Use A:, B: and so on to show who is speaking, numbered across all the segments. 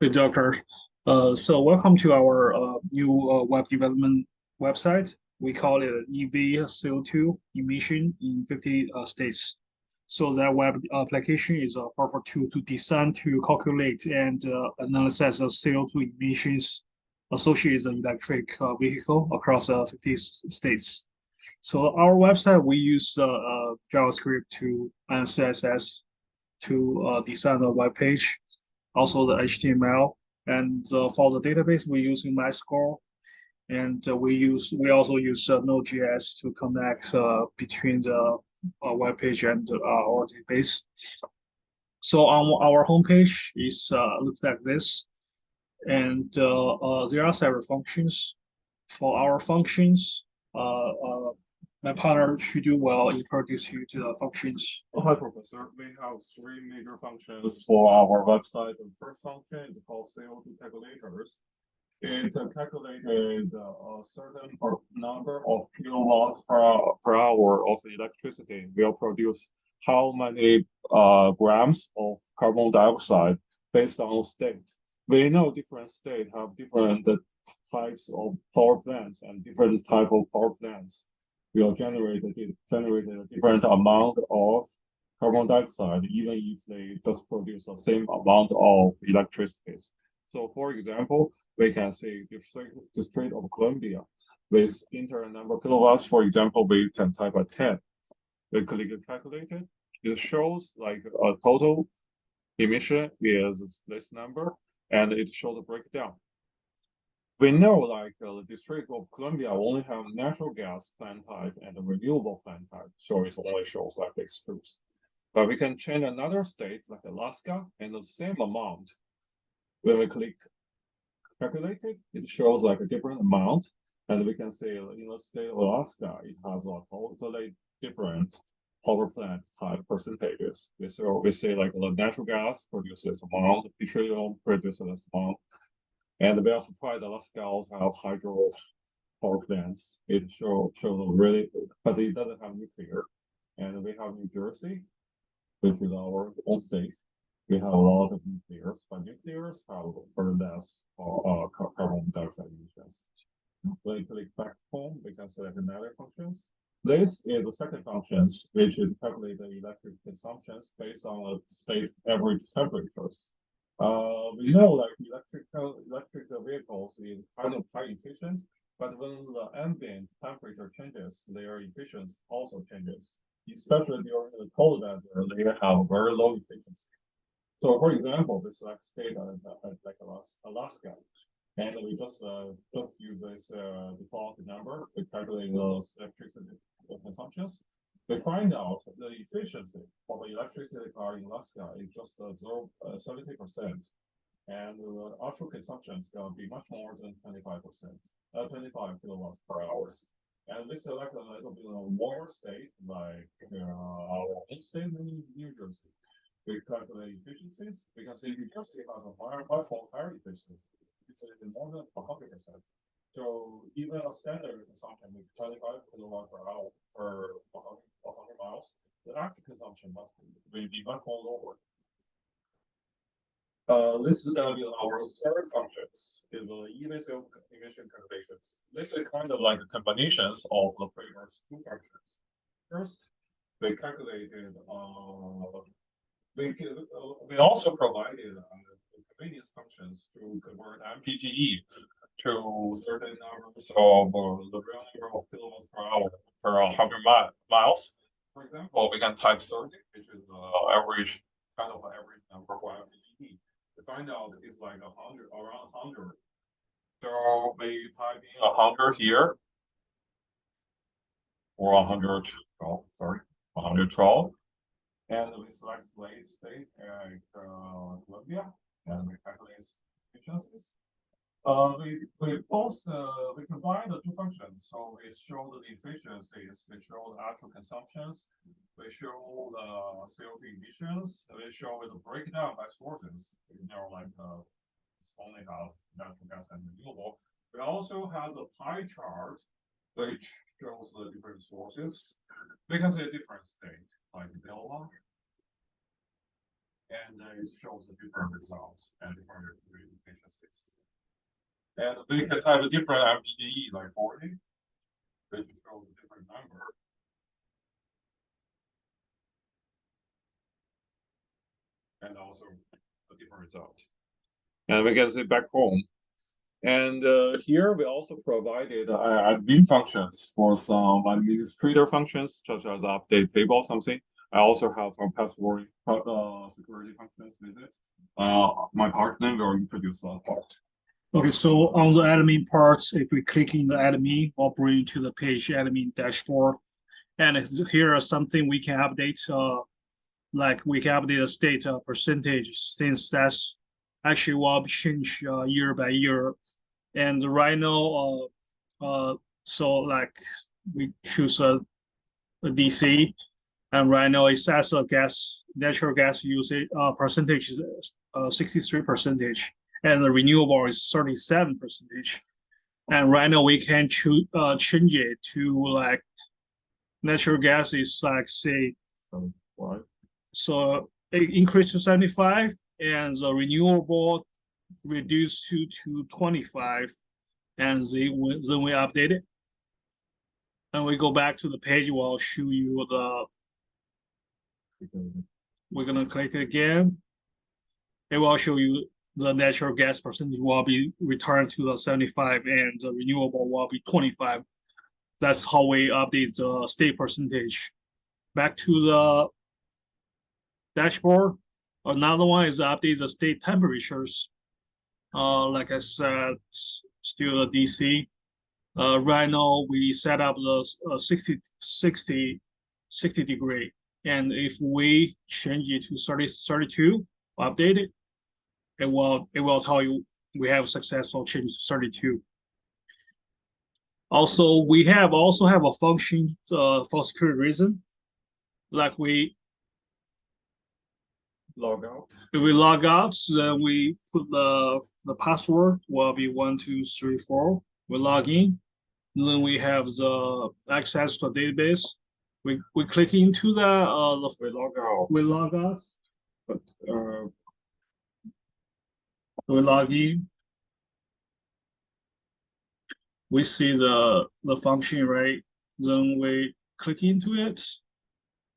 A: Hey, Doctor. So welcome to our new web development website. We call it EV CO2 emission in 50 states. So that web application is a powerful tool to design, to calculate, and analyze the CO2 emissions associated with electric vehicle across 50 states. So our website, we use JavaScript to and CSS to design the web page, also the HTML. And for the database, we're using MySQL, and we also use Node.js to connect between the web page and our database. So on our homepage is looks like this, and there are several functions. For our functions, my partner should do well introduce you to the functions.
B: Hi, Professor. We have three major functions for our website. The first function is called CO2 calculators. It calculated a certain number of kilowatts per hour of electricity will produce how many grams of carbon dioxide based on state. We know different states have different types of power plants and different type of power plants will generate a different amount of carbon dioxide, even if they just produce the same amount of electricity. So, for example, we can see District of Columbia with internal number of kilowatts. For example, we can type a 10. We click calculate it. It shows like a total emission is this number, and it shows a breakdown. We know like the District of Columbia only have natural gas plant type and a renewable plant type, so it only shows like these two. But we can change another state like Alaska and the same amount. When we click calculate it, it shows like a different amount. And we can say in the state of Alaska, it has a totally different power plant type percentages. We say like the natural gas produces this amount, petroleum produces this amount. And we are surprised Alaska also have hydro power plants. It shows really, but it doesn't have nuclear. And we have New Jersey, which is our own state. We have a lot of nuclears, but nuclears have very less carbon dioxide emissions. When we click back home, we can select another functions. This is the second functions, which is calculate the electric consumptions based on the state average temperatures. We know like electric vehicles is kind of high efficient, but when the ambient temperature changes, their efficiency also changes. Especially during the cold weather, they have very low efficiency. So, for example, this like state like Alaska, and we just use this default number to calculate those electricity consumptions. We find out the efficiency of the electricity car in Alaska is just 70%, and the actual consumption is going to be much more than 25%, 25 kilowatts per hour. And we select a little bit of warmer state like our own state, New Jersey. We calculate efficiencies because New Jersey has a much higher efficiency. It's more than 100%. So even a standard consumption with 25 kilowatt per hour per 100 miles, the actual consumption must be much more lower. This is going to be our third functions, is the emission calculations. This is kind of like combinations of the previous two functions. First, we calculated we also provided convenience functions to convert MPGE to certain numbers of the real number of kilowatts per hour per 100 miles. For example, we can type 30, which is average kind of average number for MPGE. To find out it's like 100, around 100. So we type in 100 here, or 112, sorry, 112. And we select state Columbia, and we calculate efficiencies. We combine the two functions. So we show the efficiencies, we show the actual consumptions, we show the CO2 emissions, we show the breakdown by sources. Like it's only has natural gas and renewable. We also have the pie chart, which shows the different sources because they're different state, like Delaware. and it shows the different results and different efficiencies. And we can have a different MPDE like 40, which shows a different number. And also a different result. And we can see back home. And here we also provided admin functions for some administrator functions, such as update table or something. I also have some password security functions with it. My partner will introduce that part.
A: Okay, so on the admin parts, if we click in the admin, we'll bring you to the page admin dashboard. And here are something we can update, like we can update the state percentage, since that's actually will change year by year. And right now, so like we choose a DC, and right now it says natural gas usage percentage is 63 percentage, and the renewable is 37 percentage. And right now we can choose change it to like natural gas is like say so it increased to 75, and the renewable reduced to 25, and then we update it. And we go back to the page where I'll show you the, we're gonna click it again. It will show you the natural gas percentage will be returned to the 75 and the renewable will be 25. That's how we update the state percentage. Back to the dashboard. Another one is update the state temperatures. Like I said, still a DC. Right now we set up the 60 degree. And if we change it to 32, update it, it will tell you we have successful change to 32. Also, we also have a function for security reason, like we
B: log out.
A: If we log out, then we put the password will be 1234. We log in, then we have the access to the database. We click into
B: we log out.
A: We log out.
B: But
A: we log in. We see the function, right? Then we click into it,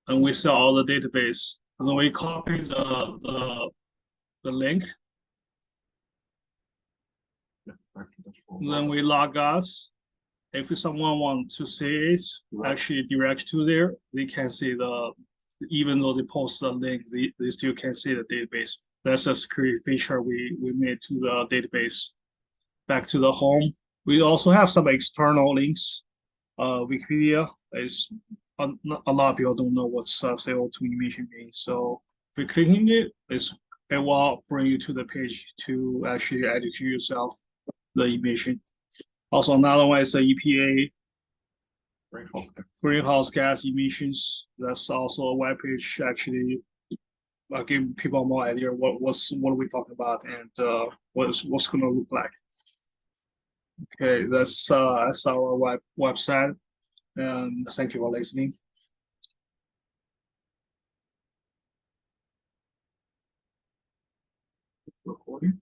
A: and we see all the database. Then we copy the link. Then we log out. If someone wants to see it, actually direct to there, they can see even though they post the link, they still can see the database. That's a security feature we made to the database. Back to the home. We also have some external links. Wikipedia is a lot of people don't know what CO2 emission means. So if you click in it, it will bring you to the page to actually educate yourself the emission. Also, another one is the EPA greenhouse gas emissions. That's also a web page actually give people more idea what are we talking about and what's gonna look like. Okay, that's our website, and thank you for listening.
B: Recording.